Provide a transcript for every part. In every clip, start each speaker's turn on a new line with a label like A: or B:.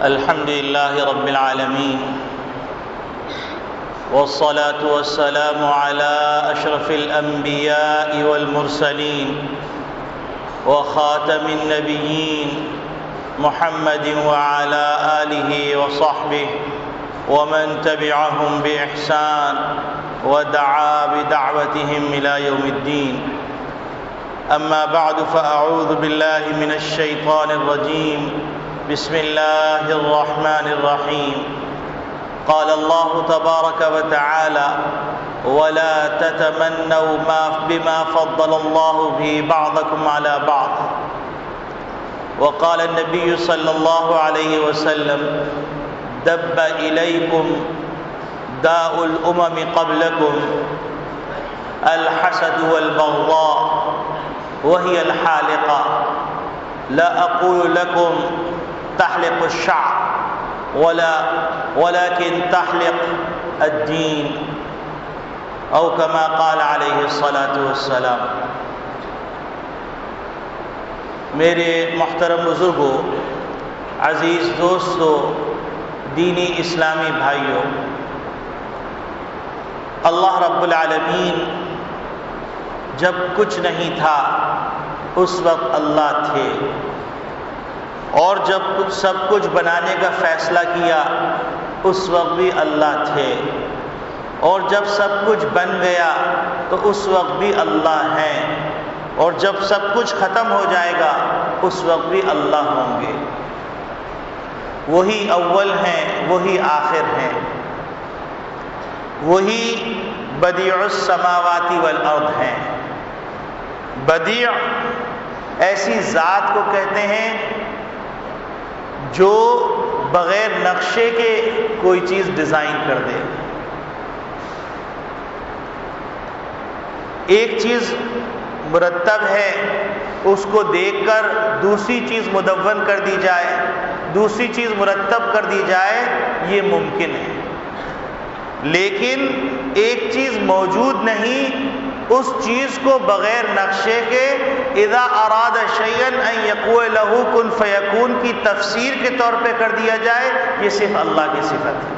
A: الحمد لله رب العالمين، والصلاة والسلام على أشرف الأنبياء والمرسلين وخاتم النبيين محمد وعلى آله وصحبه ومن تبعهم بإحسان ودعا بدعوتهم إلى يوم الدين. أما بعد، فأعوذ بالله من الشيطان الرجيم. بسم الله الرحمن الرحيم. قال الله تبارك وتعالى: ولا تتمنوا بما فضل الله به بعضكم على بعض. وقال النبي صلى الله عليه وسلم: دب إليكم داء الأمم قبلكم الحسد والبغضاء وهي الحالقة. لا أقول لكم تحلق الشعر ولكن تحلق الدين، أو كما قال عليه الصلاة والسلام. میرے محترم بزرگوں، عزیز دوستوں، دینی اسلامی بھائیوں، اللہ رب العالمین جب کچھ نہیں تھا اس وقت اللہ تھے، اور جب سب کچھ بنانے کا فیصلہ کیا اس وقت بھی اللہ تھے، اور جب سب کچھ بن گیا تو اس وقت بھی اللہ ہیں، اور جب سب کچھ ختم ہو جائے گا اس وقت بھی اللہ ہوں گے. وہی اول ہیں، وہی آخر ہیں، وہی بدیع السماوات والارض ہیں. بدیع ایسی ذات کو کہتے ہیں جو بغیر نقشے کے کوئی چیز ڈیزائن کر دے. ایک چیز مرتب ہے، اس کو دیکھ کر دوسری چیز مدون کر دی جائے، دوسری چیز مرتب کر دی جائے، یہ ممکن ہے. لیکن ایک چیز موجود نہیں، اس چیز کو بغیر نقشے کے اذا اراد شیئا ان یقول له کن فیکون کی تفسیر کے طور پہ کر دیا جائے، یہ صرف اللہ کی صفت ہے.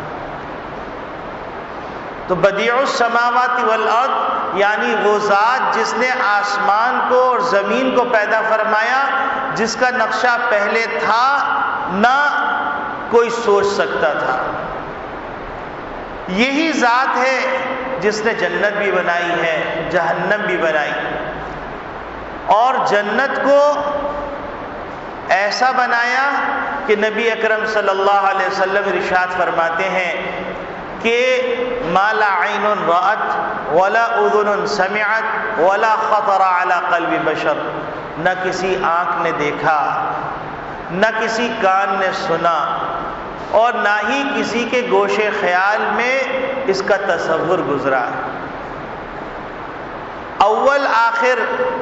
A: تو بدیع السماوات والارض یعنی وہ ذات جس نے آسمان کو اور زمین کو پیدا فرمایا، جس کا نقشہ پہلے تھا نہ کوئی سوچ سکتا تھا. یہی ذات ہے جس نے جنت بھی بنائی ہے، جہنم بھی بنائی، اور جنت کو ایسا بنایا کہ نبی اکرم صلی اللہ علیہ وسلم ارشاد فرماتے ہیں کہ ما لا عین رأت ولا اذن سمعت ولا خطر علی قلب بشر. نہ کسی آنکھ نے دیکھا، نہ کسی کان نے سنا، اور نہ ہی کسی کے گوش خیال میں اس کا تصور گزرا. اول آخر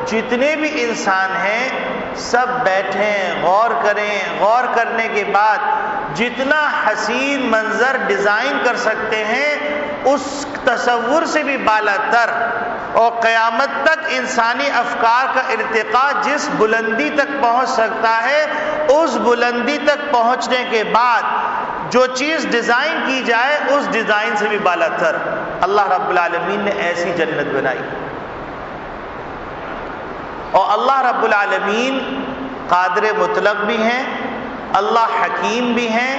A: جتنے بھی انسان ہیں سب بیٹھیں، غور کریں، غور کرنے کے بعد جتنا حسین منظر ڈیزائن کر سکتے ہیں اس تصور سے بھی بالا تر، اور قیامت تک انسانی افکار کا ارتقاء جس بلندی تک پہنچ سکتا ہے، اس بلندی تک پہنچنے کے بعد جو چیز ڈیزائن کی جائے اس ڈیزائن سے بھی بالا تر اللہ رب العالمین نے ایسی جنت بنائی. اور اللہ رب العالمین قادر مطلق بھی ہیں، اللہ حکیم بھی ہیں،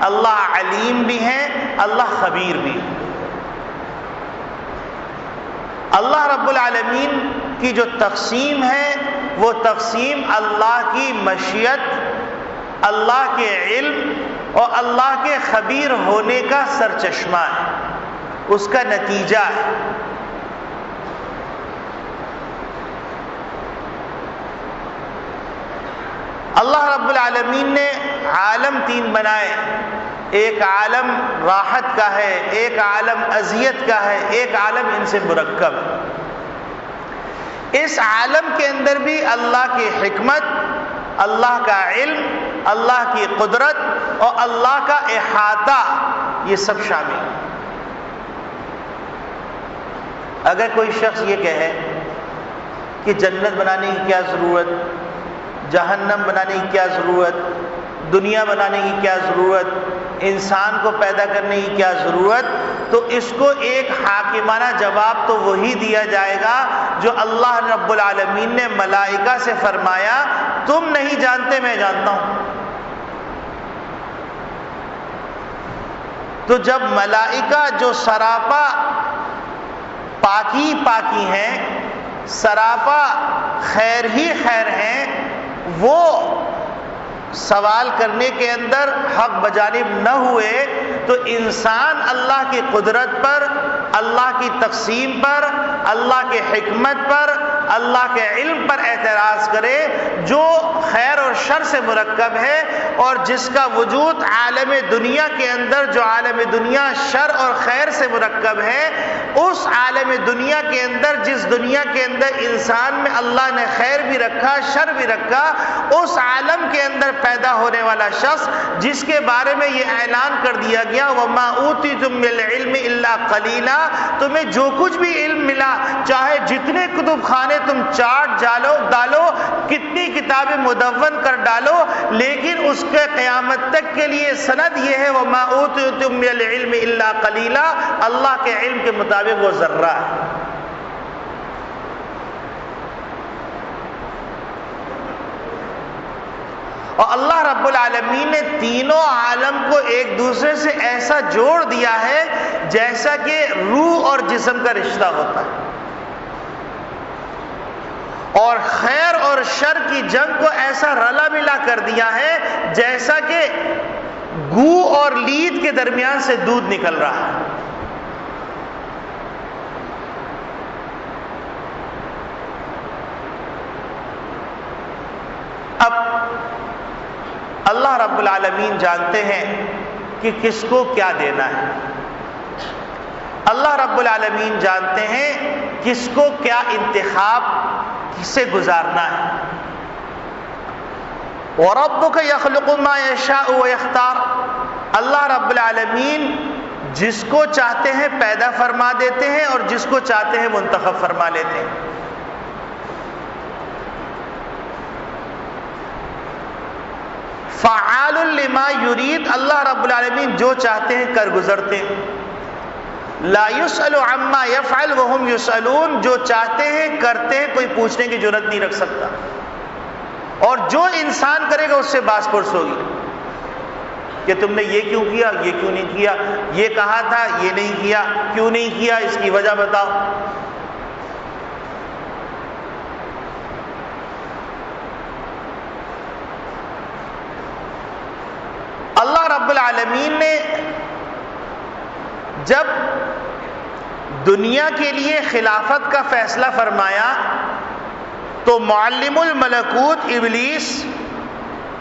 A: اللہ علیم بھی ہیں، اللہ خبیر بھی ہیں. اللہ رب العالمین کی جو تقسیم ہے وہ تقسیم اللہ کی مشیت، اللہ کے علم اور اللہ کے خبیر ہونے کا سرچشمہ ہے، اس کا نتیجہ ہے. اللہ رب العالمین نے عالم تین بنائے. ایک عالم راحت کا ہے، ایک عالم اذیت کا ہے، ایک عالم ان سے مرکب. اس عالم کے اندر بھی اللہ کی حکمت، اللہ کا علم، اللہ کی قدرت اور اللہ کا احاطہ، یہ سب شامل. اگر کوئی شخص یہ کہے کہ جنت بنانے کی کیا ضرورت، جہنم بنانے کی کیا ضرورت، دنیا بنانے کی کیا ضرورت، انسان کو پیدا کرنے کی کیا ضرورت؟ تو اس کو ایک حاکمانہ جواب تو وہی دیا جائے گا جو اللہ رب العالمین نے ملائکہ سے فرمایا تم نہیں جانتے میں جانتا ہوں۔ تو جب ملائکہ جو سراپا پاکی ہیں، سراپا خیر ہی خیر ہیں، وہ سوال کرنے کے اندر حق بجانب نہ ہوئے تو انسان اللہ کی قدرت پر، اللہ کی تقسیم پر، اللہ کے حکمت پر، اللہ کے علم پر اعتراض کرے جو خیر اور شر سے مرکب ہے، اور جس کا وجود عالم دنیا کے اندر، جو عالم دنیا شر اور خیر سے مرکب ہے، اس عالم دنیا کے اندر، جس دنیا کے اندر انسان میں اللہ نے خیر بھی رکھا شر بھی رکھا، اس عالم کے اندر پیدا ہونے والا شخص جس کے بارے میں یہ اعلان کر دیا گیا وَمَا أُوتِيتُم مِّنَ الْعِلْمِ إِلَّا قَلِيلًا، تمہیں جو کچھ بھی علم ملا، چاہے جتنے کتب خانے تم چاٹ ڈالو، کتنی کتابیں مدون کر ڈالو، لیکن اس کے قیامت تک کے لیے سند یہ ہے وَمَا أُوتِيتُم مِّنَ الْعِلْمِ إِلَّا قَلِيلًا، اللہ کے علم کے مطابق وہ ذرہ ہے۔ اور اللہ رب العالمین نے تینوں عالم کو ایک دوسرے سے ایسا جوڑ دیا ہے جیسا کہ روح اور جسم کا رشتہ ہوتا ہے، اور خیر اور شر کی جنگ کو ایسا رلا ملا کر دیا ہے جیسا کہ گو اور لید کے درمیان سے دودھ نکل رہا ہے۔ اب اللہ رب العالمین جانتے ہیں کہ کس کو کیا دینا ہے، اللہ رب العالمین جانتے ہیں کس کو کیا انتخاب سے گزارنا ہے۔ وَرَبُّكَ يَخْلُقُ مَا يَشَاءُ وَيَخْتَارُ، اللہ رب العالمین جس کو چاہتے ہیں پیدا فرما دیتے ہیں اور جس کو چاہتے ہیں منتخب فرما لیتے ہیں۔ فعال لما یرید، اللہ رب العالمین جو چاہتے ہیں کر گزرتے ہیں۔ لا يسأل عما يفعل وهم يسألون، جو چاہتے ہیں کرتے ہیں، کوئی پوچھنے کی جرات نہیں رکھ سکتا، اور جو انسان کرے گا اس سے باس پرس ہوگی کہ تم نے یہ کیوں کیا، یہ کیوں نہیں کیا، یہ کہا تھا یہ نہیں کیا، کیوں نہیں کیا، اس کی وجہ بتاؤ۔ اللہ رب العالمین نے جب دنیا کے لیے خلافت کا فیصلہ فرمایا تو معلم الملکوت ابلیس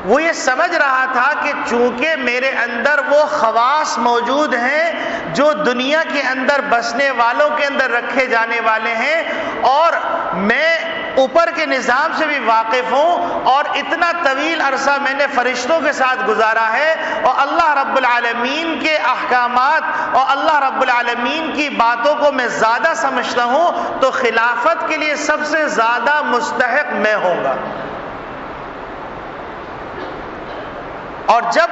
A: وہ یہ سمجھ رہا تھا کہ چونکہ میرے اندر وہ خواص موجود ہیں جو دنیا کے اندر بسنے والوں کے اندر رکھے جانے والے ہیں، اور میں اوپر کے نظام سے بھی واقف ہوں، اور اتنا طویل عرصہ میں نے فرشتوں کے ساتھ گزارا ہے، اور اللہ رب العالمین کے احکامات اور اللہ رب العالمین کی باتوں کو میں زیادہ سمجھتا ہوں، تو خلافت کے لیے سب سے زیادہ مستحق میں ہوں گا۔ اور جب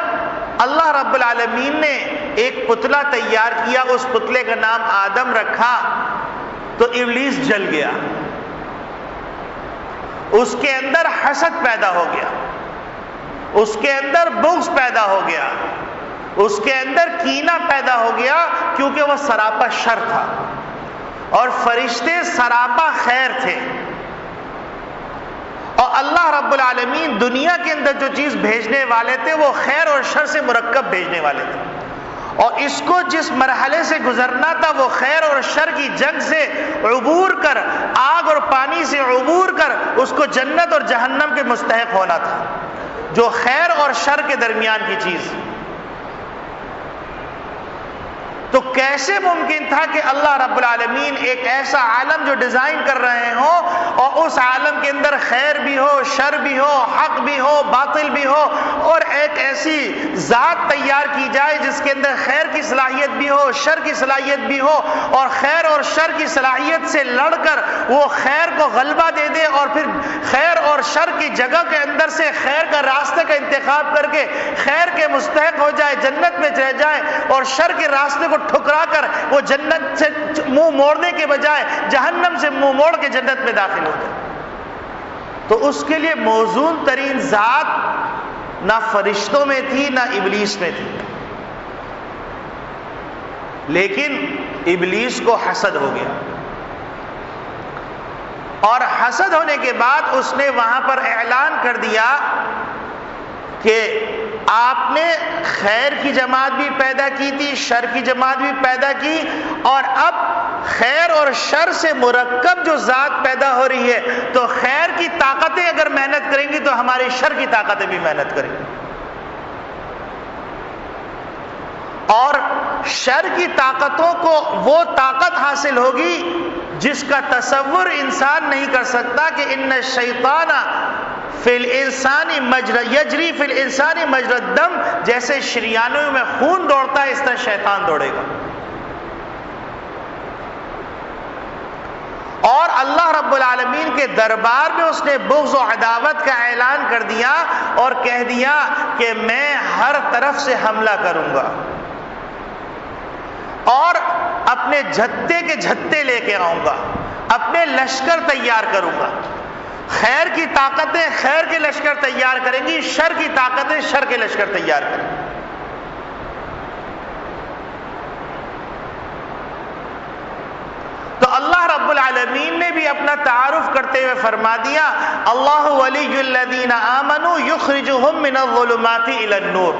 A: اللہ رب العالمین نے ایک پتلا تیار کیا، اس پتلے کا نام آدم رکھا، تو ابلیس جل گیا، اس کے اندر حسد پیدا ہو گیا، اس کے اندر بغض پیدا ہو گیا، اس کے اندر کینہ پیدا ہو گیا، کیونکہ وہ سراپا شر تھا اور فرشتے سراپا خیر تھے، اور اللہ رب العالمین دنیا کے اندر جو چیز بھیجنے والے تھے وہ خیر اور شر سے مرکب بھیجنے والے تھے، اور اس کو جس مرحلے سے گزرنا تھا وہ خیر اور شر کی جنگ سے عبور کر، آگ اور پانی سے عبور کر اس کو جنت اور جہنم کے مستحق ہونا تھا، جو خیر اور شر کے درمیان کی چیز۔ تو کیسے ممکن تھا کہ اللہ رب العالمین ایک ایسا عالم جو ڈیزائن کر رہے ہوں اور اس عالم کے اندر خیر بھی ہو، شر بھی ہو، حق بھی ہو، باطل بھی ہو، اور ایک ایسی ذات تیار کی جائے جس کے اندر خیر کی صلاحیت بھی ہو، شر کی صلاحیت بھی ہو، اور خیر اور شر کی صلاحیت سے لڑ کر وہ خیر کو غلبہ دے دے، اور پھر خیر اور شر کی جگہ کے اندر سے خیر کا راستے کا انتخاب کر کے خیر کے مستحق ہو جائے، جنت میں چلے جائے، اور شر کے راستے کو ٹھکرا کر وہ جنت سے منہ موڑنے کے بجائے جہنم سے منہ موڑ کے جنت میں داخل ہو جائے، تو اس کے لیے موزون ترین ذات نہ فرشتوں میں تھی نہ ابلیس میں تھی. لیکن ابلیس کو حسد ہو گیا، اور حسد ہونے کے بعد اس نے وہاں پر اعلان کر دیا کہ آپ نے خیر کی جماعت بھی پیدا کی تھی، شر کی جماعت بھی پیدا کی، اور اب خیر اور شر سے مرکب جو ذات پیدا ہو رہی ہے، تو خیر کی طاقتیں اگر محنت کریں گی تو ہماری شر کی طاقتیں بھی محنت کریں گی، اور شر کی طاقتوں کو وہ طاقت حاصل ہوگی جس کا تصور انسان نہیں کر سکتا کہ ان الشیطان فی الانسان یجری فی الانسان مجری الدم، جیسے شریانوں میں خون دوڑتا ہے اس طرح شیطان دوڑے گا. اور اللہ رب العالمین کے دربار میں اس نے بغض و عداوت کا اعلان کر دیا اور کہہ دیا کہ میں ہر طرف سے حملہ کروں گا اور اپنے جھتے کے جھتے لے کے آؤں گا، اپنے لشکر تیار کروں گا. خیر کی طاقتیں خیر کے لشکر تیار کریں گی، شر کی طاقتیں شر کے لشکر تیار کریں گی. تو اللہ رب العالمین نے بھی اپنا تعارف کرتے ہوئے فرما دیا، اللہ ولی الذین آمنوا یخرجہم من الظلمات الی النور،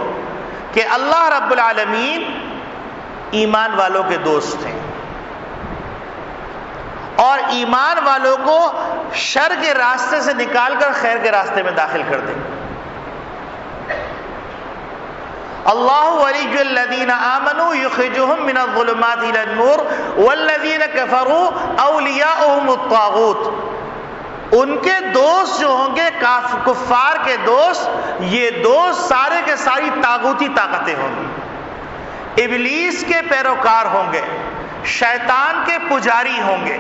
A: کہ اللہ رب العالمین ایمان والوں کے دوست ہیں اور ایمان والوں کو شر کے راستے سے نکال کر خیر کے راستے میں داخل کر دیں. اللہ ولی الذین آمنوا یخرجہم من الظلمات الی النور والذین کفروا اولیاؤہم الطاغوت، ان کے دوست جو ہوں گے کفار کے دوست، یہ دوست سارے کے ساری طاغوتی طاقتیں ہوں گی، ابلیس کے پیروکار ہوں گے، شیطان کے پجاری ہوں گے.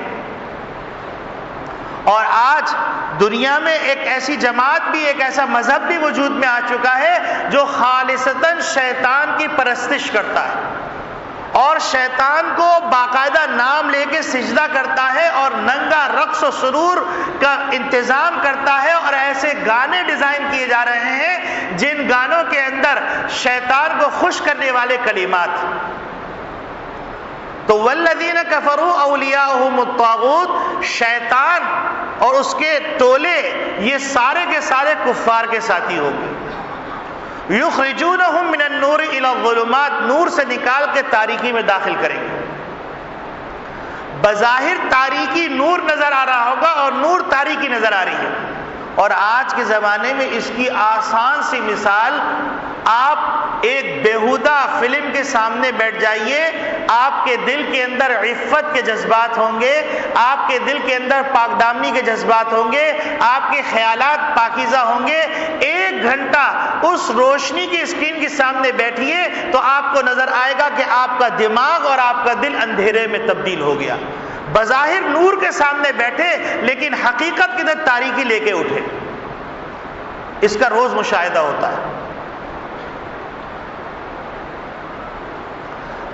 A: اور آج دنیا میں ایک ایسی جماعت بھی، ایک ایسا مذہب بھی وجود میں آ چکا ہے جو خالصتاً شیطان کی پرستش کرتا ہے اور شیطان کو باقاعدہ نام لے کے سجدہ کرتا ہے اور ننگا رقص و سرور کا انتظام کرتا ہے، اور ایسے گانے ڈیزائن کیے جا رہے ہیں جن گانوں کے اندر شیطان کو خوش کرنے والے کلمات. تو والذین کفروا اولیاؤہم الطاغوت، شیطان اور اس کے ٹولے یہ سارے کے سارے کفار کے ساتھی ہوں گے. یخرجونہم من النور الی الظلمات، نور سے نکال کے تاریکی میں داخل کریں گے. بظاہر تاریکی نور نظر آ رہا ہوگا اور نور تاریکی نظر آ رہی ہے. اور آج کے زمانے میں اس کی آسان سی مثال، آپ ایک بیہودہ فلم کے سامنے بیٹھ جائیے، آپ کے دل کے اندر عفت کے جذبات ہوں گے، آپ کے دل کے اندر پاک دامنی کے جذبات ہوں گے، آپ کے خیالات پاکیزہ ہوں گے. 1 گھنٹہ اس روشنی کی اسکرین کے سامنے بیٹھیے تو آپ کو نظر آئے گا کہ آپ کا دماغ اور آپ کا دل اندھیرے میں تبدیل ہو گیا. بظاہر نور کے سامنے بیٹھے لیکن حقیقت کی طرف تاریکی لے کے اٹھے. اس کا روز مشاہدہ ہوتا ہے.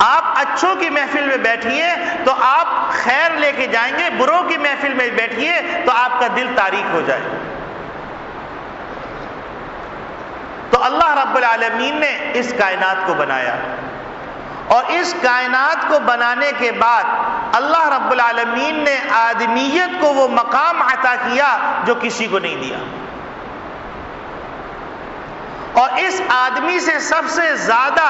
A: آپ اچھوں کی محفل میں بیٹھیے تو آپ خیر لے کے جائیں گے، بروں کی محفل میں بیٹھیے تو آپ کا دل تاریک ہو جائے. تو اللہ رب العالمین نے اس کائنات کو بنایا، اور اس کائنات کو بنانے کے بعد اللہ رب العالمین نے آدمیت کو وہ مقام عطا کیا جو کسی کو نہیں دیا. اور اس آدمی سے سب سے زیادہ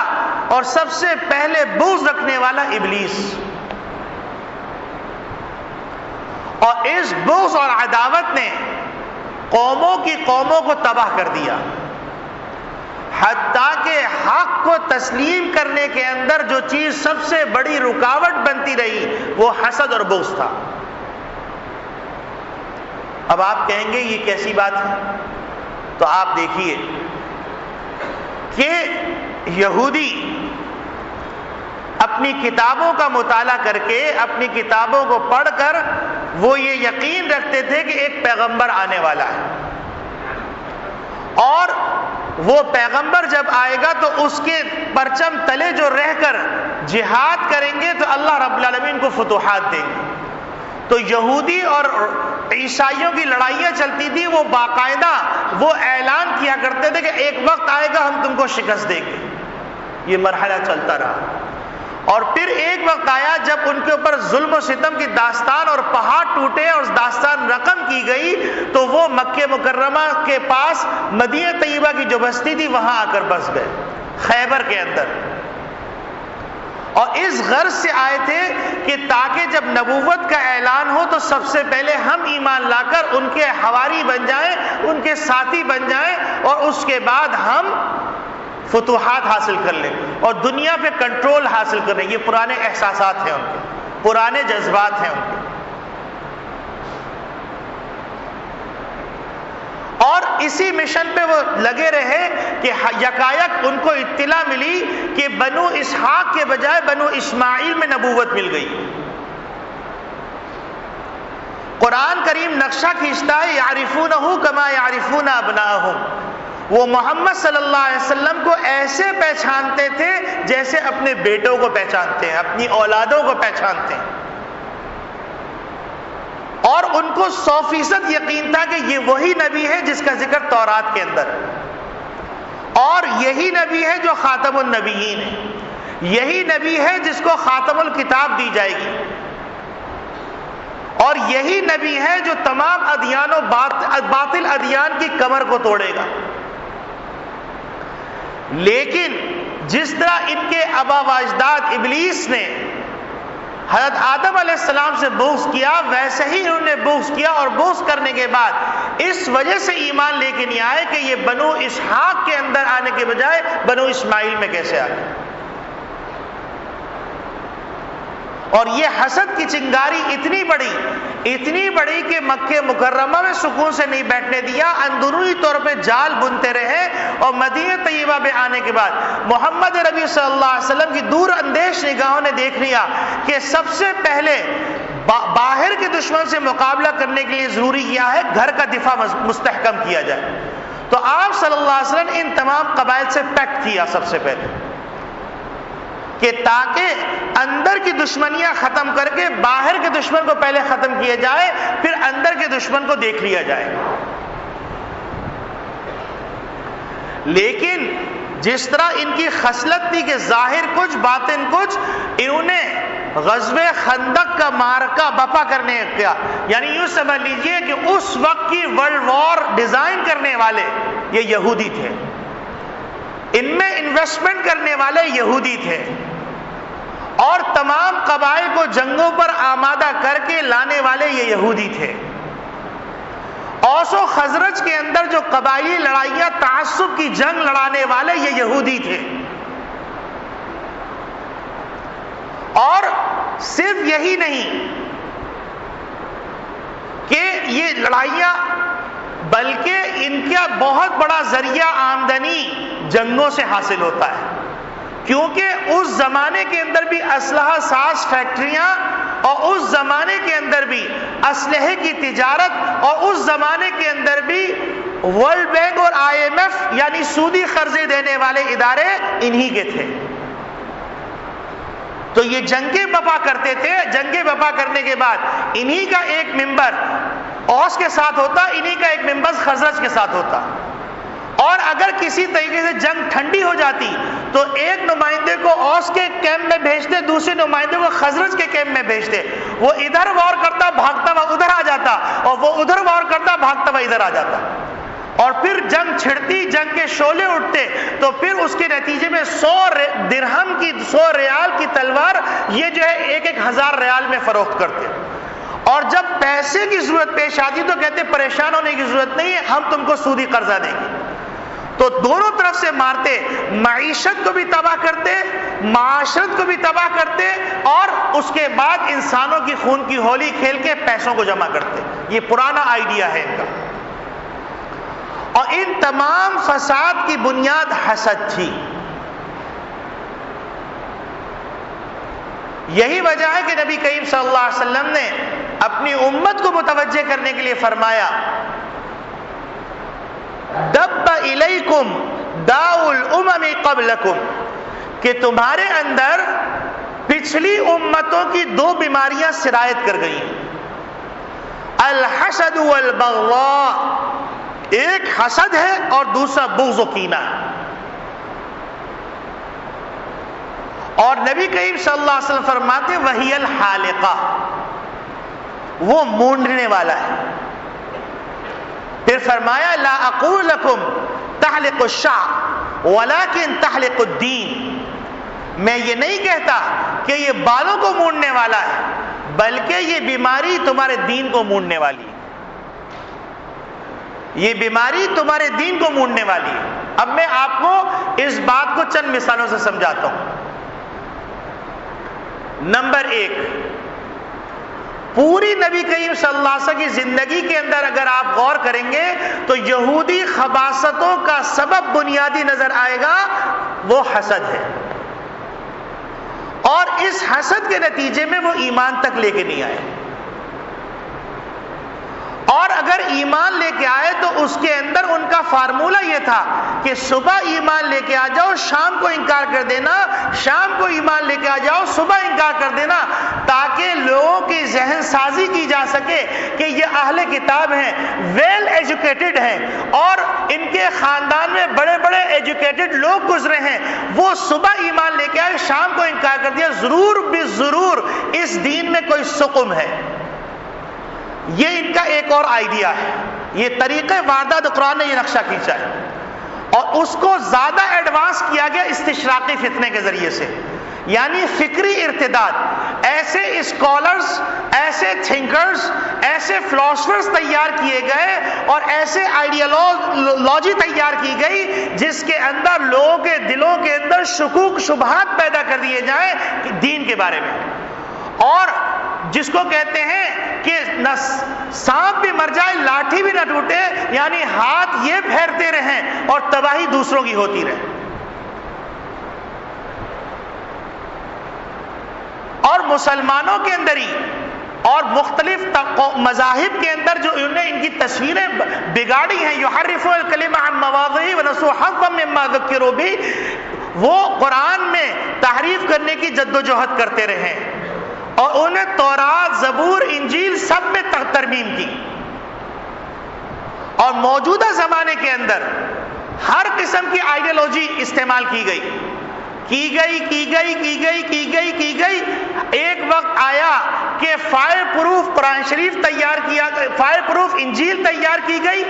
A: اور سب سے پہلے بغض رکھنے والا ابلیس، اور اس بغض اور عداوت نے قوموں کو تباہ کر دیا، حتیٰ کہ حق کو تسلیم کرنے کے اندر جو چیز سب سے بڑی رکاوٹ بنتی رہی وہ حسد اور بغض تھا. اب آپ کہیں گے یہ کیسی بات ہے؟ تو آپ دیکھیے کہ یہودی اپنی کتابوں کا مطالعہ کر کے، اپنی کتابوں کو پڑھ کر وہ یہ یقین رکھتے تھے کہ ایک پیغمبر آنے والا ہے، اور وہ پیغمبر جب آئے گا تو اس کے پرچم تلے جو رہ کر جہاد کریں گے تو اللہ رب العالمین کو فتوحات دیں گے۔ تو یہودی اور عیسائیوں کی لڑائیاں چلتی تھی، وہ باقاعدہ وہ اعلان کیا کرتے تھے کہ ایک وقت آئے گا ہم تم کو شکست دیں گے۔ یہ مرحلہ چلتا رہا، اور پھر ایک وقت آیا جب ان کے اوپر ظلم و ستم کی داستان اور پہاڑ ٹوٹے اور داستان رقم کی گئی، تو وہ مکہ مکرمہ کے پاس مدینہ طیبہ کی جو بستی تھی وہاں آ کر بس گئے، خیبر کے اندر۔ اور اس غرض سے آئے تھے کہ تاکہ جب نبوت کا اعلان ہو تو سب سے پہلے ہم ایمان لا کر ان کے حواری بن جائیں، ان کے ساتھی بن جائیں، اور اس کے بعد ہم فتوحات حاصل کر لیں اور دنیا پہ کنٹرول حاصل کر لیں۔ یہ پرانے احساسات ہیں ان کے، پرانے جذبات ہیں ان کے۔ اور اسی مشن پہ وہ لگے رہے کہ یکایک ان کو اطلاع ملی کہ بنو اسحاق کے بجائے بنو اسماعیل میں نبوت مل گئی۔ قرآن کریم نقشہ کھینچتا ہے، یعرفونہ کما یعرفون ابناءہم، وہ محمد صلی اللہ علیہ وسلم کو ایسے پہچانتے تھے جیسے اپنے بیٹوں کو پہچانتے ہیں، اپنی اولادوں کو پہچانتے ہیں، اور ان کو 100% یقین تھا کہ یہ وہی نبی ہے جس کا ذکر تورات کے اندر ہے، اور یہی نبی ہے جو خاتم النبیین ہے، یہی نبی ہے جس کو خاتم الکتاب دی جائے گی، اور یہی نبی ہے جو تمام ادیان و باطل ادیان کی کمر کو توڑے گا۔ لیکن جس طرح ان کے آبا و اجداد ابلیس نے حضرت آدم علیہ السلام سے بغض کیا، ویسے ہی انہوں نے بغض کیا، اور بغض کرنے کے بعد اس وجہ سے ایمان لے کے نہیں آئے کہ یہ بنو اسحاق کے اندر آنے کے بجائے بنو اسماعیل میں کیسے آ گئے۔ اور یہ حسد کی چنگاری اتنی بڑی کہ مکہ مکرمہ میں سکون سے نہیں بیٹھنے دیا، اندرونی طور پہ جال بنتے رہے، اور مدینہ طیبہ میں آنے کے بعد محمد نبی صلی اللہ علیہ وسلم کی دور اندیش نگاہوں نے دیکھ لیا کہ سب سے پہلے باہر کے دشمن سے مقابلہ کرنے کے لیے ضروری کیا ہے، گھر کا دفاع مستحکم کیا جائے۔ تو آپ صلی اللہ علیہ وسلم ان تمام قبائل سے پیکٹ کیا سب سے پہلے، کہ تاکہ اندر کی دشمنیاں ختم کر کے باہر کے دشمن کو پہلے ختم کیا جائے، پھر اندر کے دشمن کو دیکھ لیا جائے۔ لیکن جس طرح ان کی خصلت تھی کہ ظاہر کچھ باطن کچھ، انہوں نے غزوہ خندق کا مارکہ بپا کرنے کیا، یعنی یوں سمجھ لیجئے کہ اس وقت کی ورلڈ وار ڈیزائن کرنے والے یہ یہودی تھے، ان میں انویسٹمنٹ کرنے والے یہودی تھے، اور تمام قبائل کو جنگوں پر آمادہ کر کے لانے والے یہ یہودی تھے۔ اوس و خزرج کے اندر جو قبائلی لڑائیاں، تعصب کی جنگ لڑانے والے یہ یہودی تھے، اور صرف یہی نہیں کہ یہ لڑائیاں، بلکہ ان کا بہت بڑا ذریعہ آمدنی جنگوں سے حاصل ہوتا ہے، کیونکہ اس زمانے کے اندر بھی اسلحہ ساز فیکٹریاں، اور اس زمانے کے اندر بھی اسلحے کی تجارت، اور اس زمانے کے اندر بھی ورلڈ بینک اور IMF یعنی سودی قرضے دینے والے ادارے انہی کے تھے۔ تو یہ جنگیں بپا کرتے تھے، جنگیں بپا کرنے کے بعد انہی کا ایک ممبر اوس کے ساتھ ہوتا، انہی کا ایک ممبر خزرج کے ساتھ ہوتا، اور اگر کسی طریقے سے جنگ ٹھنڈی ہو جاتی تو ایک نمائندے کو اوس کے کیمپ میں بھیجتے، دوسرے نمائندے کو خزرج کے کیمپ میں بھیجتے، وہ ادھر وار کرتا بھاگتا ہوا ادھر آ جاتا، اور وہ ادھر وار کرتا بھاگتا ہوا ادھر آ جاتا، اور پھر جنگ چھڑتی، جنگ کے شعلے اٹھتے، تو پھر اس کے نتیجے میں 100 درہم کی 100 ریال کی تلوار یہ جو ہے 1,000 ریال میں فروخت کرتے، اور جب پیسے کی ضرورت پیش آتی تو کہتے پریشان ہونے کی ضرورت نہیں ہے، ہم تم کو سودی قرضہ دیں گے۔ تو دونوں طرف سے مارتے، معیشت کو بھی تباہ کرتے، معاشرت کو بھی تباہ کرتے، اور اس کے بعد انسانوں کی خون کی ہولی کھیل کے پیسوں کو جمع کرتے۔ یہ پرانا آئیڈیا ہے ان کا، اور ان تمام فساد کی بنیاد حسد تھی۔ یہی وجہ ہے کہ نبی کریم صلی اللہ علیہ وسلم نے اپنی امت کو متوجہ کرنے کے لیے فرمایا، دب الیکم داء الامم قبلکم، کہ تمہارے اندر پچھلی امتوں کی دو بیماریاں سرایت کر گئی ہیں، الحسد والبغضاء، ایک حسد ہے اور دوسرا بغض و کینہ ہے۔ اور نبی کریم صلی اللہ علیہ وسلم فرماتے وہی الحالقہ، وہ مونڈنے والا ہے۔ پھر فرمایا لا اقول لکم تحلق الشعر ولکن تحلق الدین، میں یہ نہیں کہتا کہ یہ بالوں کو مونڈنے والا ہے، بلکہ یہ بیماری تمہارے دین کو مونڈنے والی ہے، یہ بیماری تمہارے دین کو مونڈنے والی ہے۔ اب میں آپ کو اس بات کو چند مثالوں سے سمجھاتا ہوں۔ نمبر 1، پوری نبی کریم صلی اللہ علیہ وسلم کی زندگی کے اندر اگر آپ غور کریں گے تو یہودی خباثتوں کا سبب بنیادی نظر آئے گا، وہ حسد ہے، اور اس حسد کے نتیجے میں وہ ایمان تک لے کے نہیں آئے، اور اگر ایمان لے کے آئے تو اس کے اندر ان کا فارمولہ یہ تھا کہ صبح ایمان لے کے آ جاؤ، شام کو انکار کر دینا، شام کو ایمان لے کے آ جاؤ، صبح انکار کر دینا، تاکہ لوگوں کی ذہن سازی کی جا سکے کہ یہ اہل کتاب ہیں، ویل ایجوکیٹڈ ہیں، اور ان کے خاندان میں بڑے بڑے ایجوکیٹڈ لوگ گزرے ہیں، وہ صبح ایمان لے کے آئے، شام کو انکار کر دیا، ضرور بالضرور اس دین میں کوئی سقم ہے۔ یہ ان کا ایک اور آئیڈیا ہے، یہ طریقے واردات قرآن نے یہ نقشہ کھینچا ہے، اور اس کو زیادہ ایڈوانس کیا گیا استشراقی فتنے کے ذریعے سے، یعنی فکری ارتداد۔ ایسے اسکالرز، ایسے تھنکرز، ایسے فلاسفرز تیار کیے گئے اور ایسے آئیڈیالوجی تیار کی گئی جس کے اندر لوگوں کے دلوں کے اندر شکوک شبہات پیدا کر دیے جائیں دین کے بارے میں، اور جس کو کہتے ہیں کہ نہ سانپ بھی مر جائے لاٹھی بھی نہ ٹوٹے، یعنی ہاتھ یہ پھیرتے رہیں اور تباہی دوسروں کی ہوتی رہے۔ اور مسلمانوں کے اندر ہی اور مختلف مذاہب کے اندر جو انہوں نے ان کی تصویریں بگاڑی ہیں، یحرفون الکلم عن مواضعہ ونسوا حظا مما ذکروا بہ، وہ قرآن میں تحریف کرنے کی جدوجہد کرتے رہے، اور انہیں تورات، زبور، انجیل سب میں ترمیم کی، اور موجودہ زمانے کے اندر ہر قسم کی آئیڈیالوجی استعمال کی گئی۔ ایک وقت آیا کہ فائر پروف قرآن شریف تیار کیا، فائر پروف انجیل تیار کی گئی،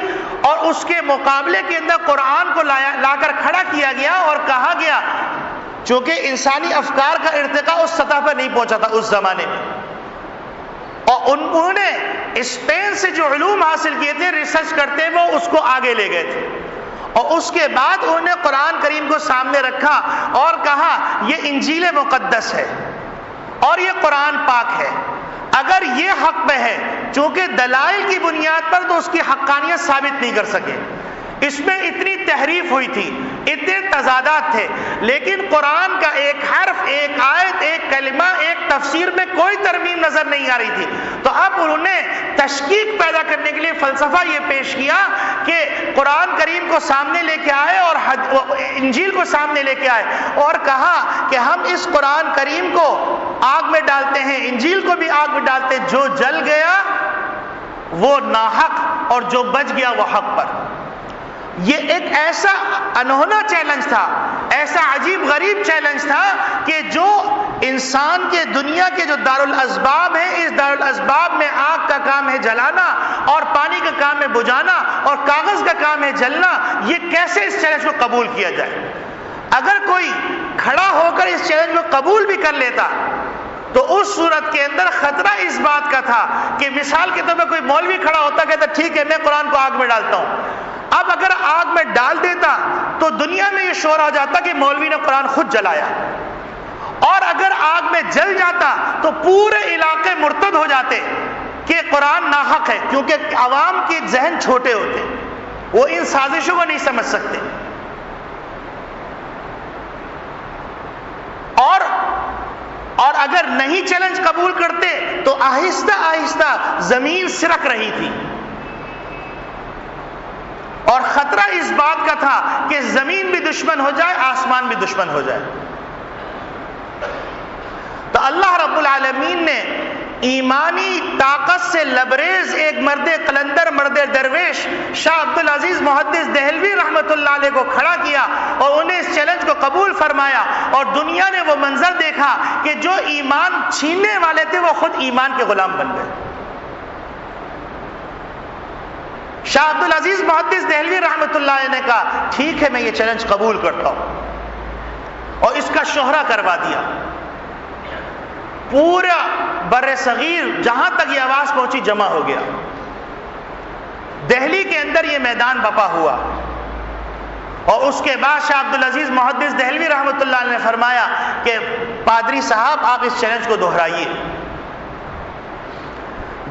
A: اور اس کے مقابلے کے اندر قرآن کو لا کر کھڑا کیا گیا اور کہا گیا، چونکہ انسانی افکار کا ارتقاء اس سطح پر نہیں پہنچا تھا اس زمانے میں، اور انہوں نے اسپین سے جو علوم حاصل کیے تھے ریسرچ کرتے وہ اس کو آگے لے گئے تھے، اور اس کے بعد انہوں نے قرآن کریم کو سامنے رکھا اور کہا یہ انجیل مقدس ہے اور یہ قرآن پاک ہے، اگر یہ حق پہ ہے، چونکہ دلائل کی بنیاد پر تو اس کی حقانیت ثابت نہیں کر سکے، اس میں اتنی تحریف ہوئی تھی، اتنے تضادات تھے، لیکن قرآن کا ایک حرف، ایک آیت، ایک کلمہ، ایک تفسیر میں کوئی ترمیم نظر نہیں آ رہی تھی، تو اب انہوں نے تشکیک پیدا کرنے کے لیے فلسفہ یہ پیش کیا کہ قرآن کریم کو سامنے لے کے آئے اور انجیل کو سامنے لے کے آئے، اور کہا کہ ہم اس قرآن کریم کو آگ میں ڈالتے ہیں، انجیل کو بھی آگ میں ڈالتے ہیں، جو جل گیا وہ ناحق اور جو بچ گیا وہ حق پر۔ یہ ایک ایسا انہونا چیلنج تھا، ایسا عجیب غریب چیلنج تھا کہ جو انسان کے دنیا کے جو دارالاسباب ہیں، اس دارالاسباب میں آگ کا کام ہے جلانا اور پانی کا کام ہے بجھانا اور کاغذ کا کام ہے جلنا، یہ کیسے اس چیلنج کو قبول کیا جائے؟ اگر کوئی کھڑا ہو کر اس چیلنج کو قبول بھی کر لیتا تو اس صورت کے اندر خطرہ اس بات کا تھا کہ مثال کے طور پر کوئی مولوی کھڑا ہوتا کہتا ٹھیک ہے میں قرآن کو آگ میں ڈالتا ہوں، اب اگر آگ میں ڈال دیتا تو دنیا میں یہ شور ہو جاتا کہ مولوی نے قرآن خود جلایا، اور اگر آگ میں جل جاتا تو پورے علاقے مرتد ہو جاتے کہ قرآن ناحق ہے، کیونکہ عوام کے ذہن چھوٹے ہوتے، وہ ان سازشوں کو نہیں سمجھ سکتے۔ اور اگر نہیں چیلنج قبول کرتے تو آہستہ آہستہ زمین سرک رہی تھی، اور خطرہ اس بات کا تھا کہ زمین بھی دشمن ہو جائے، آسمان بھی دشمن ہو جائے۔ تو اللہ رب العالمین نے ایمانی طاقت سے لبریز ایک مرد قلندر، مرد درویش شاہ عبدالعزیز محدث دہلوی رحمت اللہ علیہ کو کھڑا کیا اور انہیں اس چیلنج کو قبول فرمایا، اور دنیا نے وہ منظر دیکھا کہ جو ایمان چھیننے والے تھے وہ خود ایمان کے غلام بن گئے۔ شاہ عبدالعزیز محدث دہلوی رحمت اللہ علیہ نے کہا ٹھیک ہے میں یہ چیلنج قبول کرتا ہوں، اور اس کا شہرہ کروا دیا۔ پورا بر صغیر جہاں تک یہ آواز پہنچی جمع ہو گیا۔ دہلی کے اندر یہ میدان بپا ہوا، اور اس کے بعد شاہ عبدالعزیز محدث دہلوی رحمت اللہ علیہ نے فرمایا کہ پادری صاحب آپ اس چیلنج کو دہرائیے۔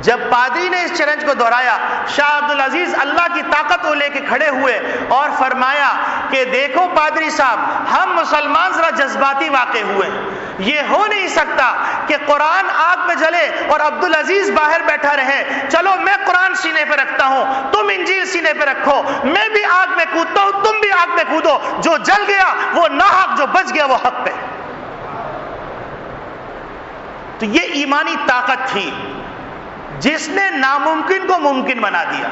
A: جب پادری نے اس چیلنج کو دہرایا، شاہ عبدالعزیز اللہ کی طاقت کو لے کے کھڑے ہوئے اور فرمایا کہ دیکھو پادری صاحب، ہم مسلمان ذرا جذباتی واقع ہوئے، یہ ہو نہیں سکتا کہ قرآن آگ میں جلے اور عبدالعزیز باہر بیٹھا رہے۔ چلو میں قرآن سینے پہ رکھتا ہوں، تم انجیل سینے پہ رکھو، میں بھی آگ میں کودتا ہوں، تم بھی آگ میں کودو، جو جل گیا وہ ناحق، جو بچ گیا وہ حق پہ۔ تو یہ ایمانی طاقت تھی جس نے ناممکن کو ممکن بنا دیا،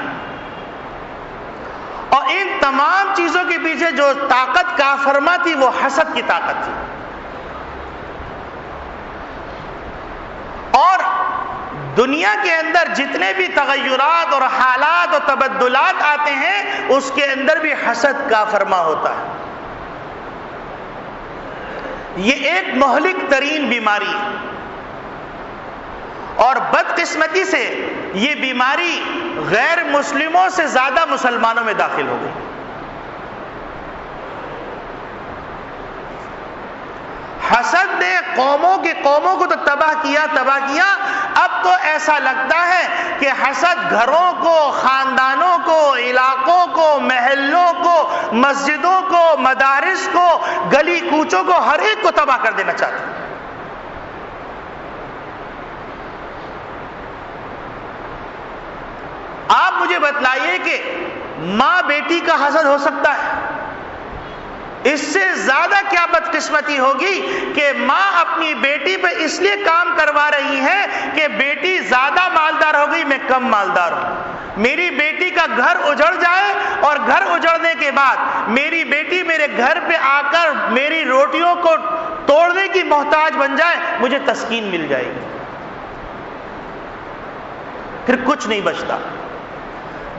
A: اور ان تمام چیزوں کے پیچھے جو طاقت کارفرما تھی وہ حسد کی طاقت تھی۔ اور دنیا کے اندر جتنے بھی تغیرات اور حالات اور تبدلات آتے ہیں اس کے اندر بھی حسد کارفرما ہوتا ہے۔ یہ ایک مہلک ترین بیماری ہے، اور بدقسمتی سے یہ بیماری غیر مسلموں سے زیادہ مسلمانوں میں داخل ہو گئی۔ حسد نے قوموں کو تو تباہ کیا۔ اب تو ایسا لگتا ہے کہ حسد گھروں کو، خاندانوں کو، علاقوں کو، محلوں کو، مسجدوں کو، مدارس کو، گلی کوچوں کو، ہر ایک کو تباہ کر دینا چاہتا ہے۔ آپ مجھے بتلائیے کہ ماں بیٹی کا حسد ہو سکتا ہے؟ اس سے زیادہ کیا بدقسمتی ہوگی کہ ماں اپنی بیٹی پہ اس لیے کام کروا رہی ہے کہ بیٹی زیادہ مالدار ہو گئی، میں کم مالدار ہوں، میری بیٹی کا گھر اجڑ جائے، اور گھر اجڑنے کے بعد میری بیٹی میرے گھر پہ آ کر میری روٹیوں کو توڑنے کی محتاج بن جائے، مجھے تسکین مل جائے گی۔ پھر کچھ نہیں بچتا۔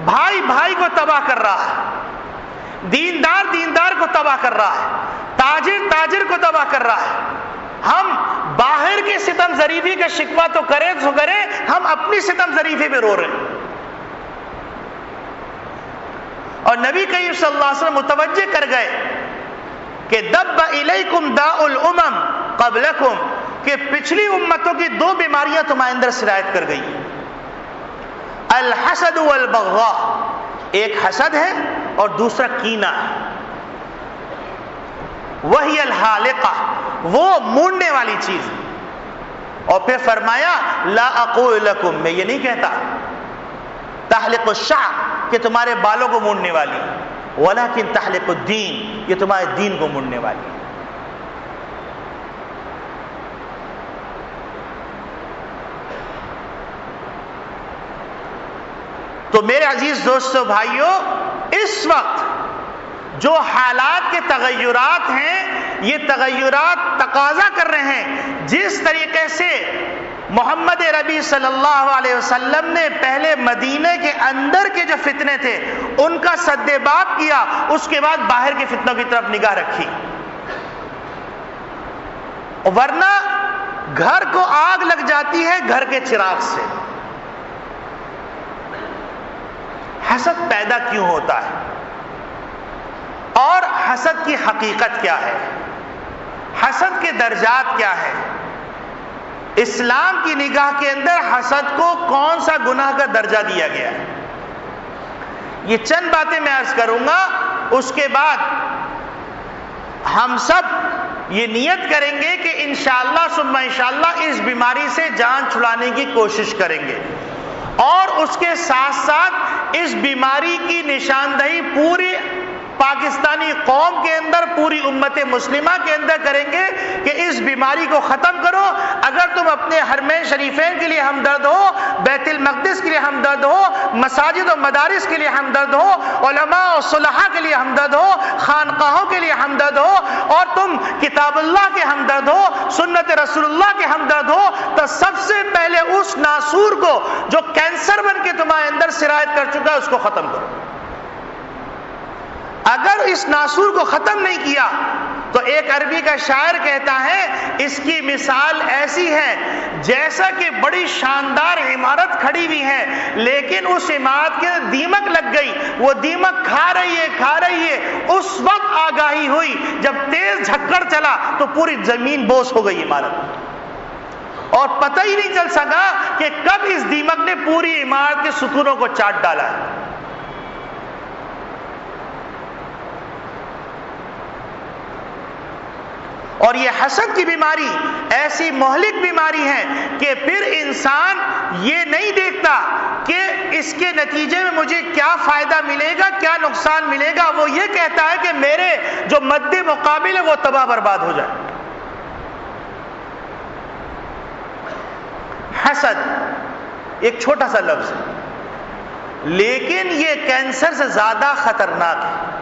A: بھائی بھائی کو تباہ کر رہا ہے، دیندار کو تباہ کر رہا ہے، تاجر کو تباہ کر رہا ہے۔ ہم باہر کے ستم ظریفی کا شکوہ تو کریں ہم اپنی ستم ظریفی پہ رو رہے ہیں۔ اور نبی کریم صلی اللہ علیہ وسلم متوجہ کر گئے کہ دب الیکم داء الامم قبلکم، کہ پچھلی امتوں کی دو بیماریاں تمہارے اندر سرایت کر گئی، الحسد والبغضاء، ایک حسد ہے اور دوسرا کینہ ہے، وہی الحالقہ، وہ مونڈنے والی چیز۔ اور پھر فرمایا لا اقول لکم، میں یہ نہیں کہتا تحلق الشعر کہ تمہارے بالوں کو مونڈنے والی، ولکن تحلق الدین، یہ تمہارے دین کو مونڈنے والی۔ تو میرے عزیز دوستو بھائیوں، اس وقت جو حالات کے تغیرات ہیں، یہ تغیرات تقاضا کر رہے ہیں جس طریقے سے محمد ربی صلی اللہ علیہ وسلم نے پہلے مدینے کے اندر کے جو فتنے تھے ان کا سد باب کیا، اس کے بعد باہر کے فتنوں کی طرف نگاہ رکھی، ورنہ گھر کو آگ لگ جاتی ہے گھر کے چراغ سے۔ حسد پیدا کیوں ہوتا ہے؟ حسد کی حقیقت کیا ہے، حسد کے درجات کیا ہے، اسلام کی نگاہ کے اندر حسد کو کون سا گناہ کا درجہ دیا گیا ہے، یہ چند باتیں میں عرض کروں گا. اس کے بعد ہم سب یہ نیت کریں گے کہ انشاءاللہ ثم انشاءاللہ اس بیماری سے جان چھڑانے کی کوشش کریں گے، اور اس کے ساتھ ساتھ اس بیماری کی نشاندہی پوری پاکستانی قوم کے اندر، پوری امت مسلمہ کے اندر کریں گے کہ اس بیماری کو ختم کرو. اگر تم اپنے حرمین شریفین کے لیے ہمدرد ہو، بیت المقدس کے لیے ہمدرد ہو، مساجد و مدارس کے لیے ہمدرد ہو، علماء و صلحاء کے لیے ہمدرد ہو، خانقاہوں کے لیے ہمدرد ہو، اور تم کتاب اللہ کے ہمدرد ہو، سنت رسول اللہ کے ہمدرد ہو، تو سب سے پہلے اس ناسور کو جو کینسر بن کے تمہارے اندر سرایت کر چکا ہے اس کو ختم کرو. اگر اس ناسور کو ختم نہیں کیا تو ایک عربی کا شاعر کہتا ہے اس کی مثال ایسی ہے جیسا کہ بڑی شاندار عمارت کھڑی ہوئی ہے لیکن اس عمارت کے دیمک لگ گئی، وہ دیمک کھا رہی ہے. اس وقت آگاہی ہوئی جب تیز جھکڑ چلا تو پوری زمین بوس ہو گئی عمارت، اور پتہ ہی نہیں چل سکا کہ کب اس دیمک نے پوری عمارت کے ستونوں کو چاٹ ڈالا ہے. اور یہ حسد کی بیماری ایسی مہلک بیماری ہے کہ پھر انسان یہ نہیں دیکھتا کہ اس کے نتیجے میں مجھے کیا فائدہ ملے گا، کیا نقصان ملے گا. وہ یہ کہتا ہے کہ میرے جو مد مقابل ہے وہ تباہ برباد ہو جائے. حسد ایک چھوٹا سا لفظ ہے لیکن یہ کینسر سے زیادہ خطرناک ہے.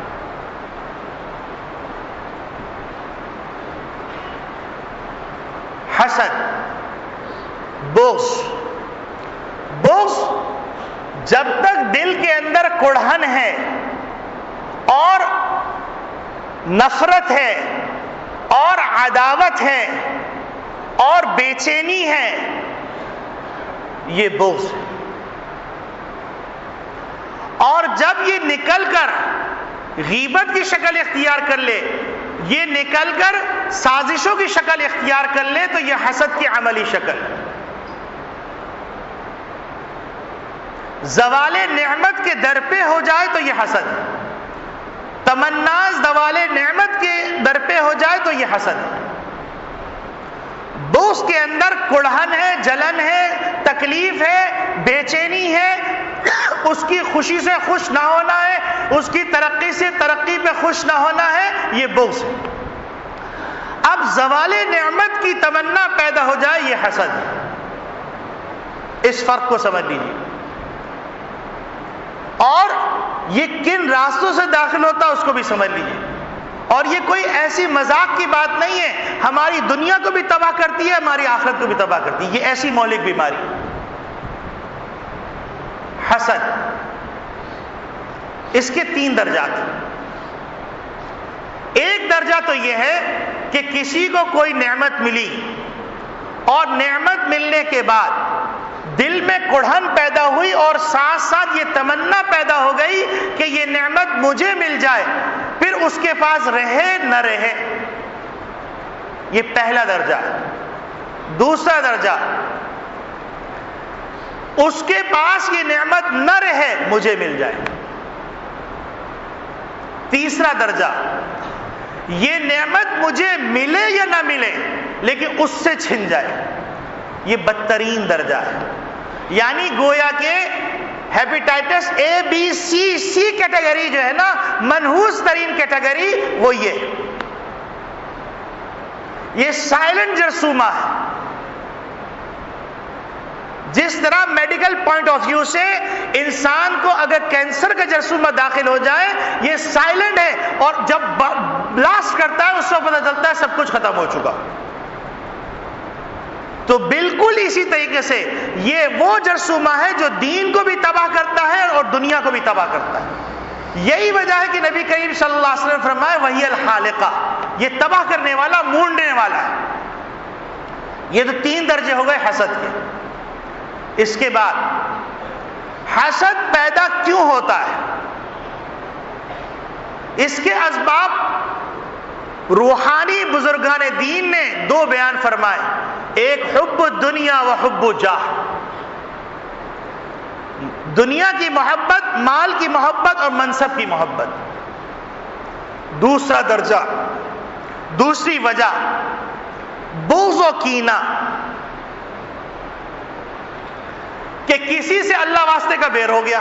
A: حسد، بغض جب تک دل کے اندر کڑھن ہے اور نفرت ہے اور عداوت ہے اور بے چینی ہے، یہ بغض ہے. اور جب یہ نکل کر غیبت کی شکل اختیار کر لے، یہ نکل کر سازشوں کی شکل اختیار کر لے تو یہ حسد کی عملی شکل. زوال نعمت کے در پہ ہو جائے تو یہ حسد. تمناز زوال نعمت کے در پہ ہو جائے تو یہ حسد. دوست کے اندر کڑھن ہے، جلن ہے، تکلیف ہے، بے چینی ہے، اس کی خوشی سے خوش نہ ہونا ہے، اس کی ترقی سے ترقی پہ خوش نہ ہونا ہے، یہ بغض ہے. اب زوال نعمت کی تمنا پیدا ہو جائے یہ حسد. اس فرق کو سمجھ لیجیے. اور یہ کن راستوں سے داخل ہوتا ہے اس کو بھی سمجھ لیجیے. اور یہ کوئی ایسی مذاق کی بات نہیں ہے، ہماری دنیا کو بھی تباہ کرتی ہے، ہماری آخرت کو بھی تباہ کرتی ہے. یہ ایسی مہلک بیماری حسد. اس کے 3 درجات ہیں. ایک درجہ تو یہ ہے کہ کسی کو کوئی نعمت ملی اور نعمت ملنے کے بعد دل میں کڑھن پیدا ہوئی اور ساتھ ساتھ یہ تمنا پیدا ہو گئی کہ یہ نعمت مجھے مل جائے، پھر اس کے پاس رہے نہ رہے. یہ پہلا درجہ. دوسرا درجہ، اس کے پاس یہ نعمت نہ رہے مجھے مل جائے. تیسرا درجہ، یہ نعمت مجھے ملے یا نہ ملے لیکن اس سے چھن جائے. یہ بدترین درجہ ہے. یعنی گویا کہ ہیپیٹائٹس اے بی سی کیٹیگری جو ہے نا، منحوس ترین کیٹیگری وہ یہ سائلنٹ جرثومہ ہے. جس طرح میڈیکل پوائنٹ آف ویو سے انسان کو اگر کینسر کا جرثومہ داخل ہو جائے یہ سائلنٹ ہے، اور جب بلاسٹ کرتا ہے اس کو پتہ چلتا ہے سب کچھ ختم ہو چکا. تو بالکل اسی طریقے سے یہ وہ جرثومہ ہے جو دین کو بھی تباہ کرتا ہے اور دنیا کو بھی تباہ کرتا ہے. یہی وجہ ہے کہ نبی کریم صلی اللہ علیہ وسلم فرمائے وہی الحالقہ، یہ تباہ کرنے والا، مونڈنے والا ہے. یہ تو 3 درجے ہو گئے حسد کے. اس کے بعد حسد پیدا کیوں ہوتا ہے؟ اس کے اسباب روحانی بزرگان دین نے دو بیان فرمائے، ایک حب الدنیا و حب الجاہ، دنیا کی محبت، مال کی محبت اور منصب کی محبت۔ دوسرا درجہ، دوسری وجہ بغض و کینہ، کہ کسی سے اللہ واسطے کا بیر ہو گیا،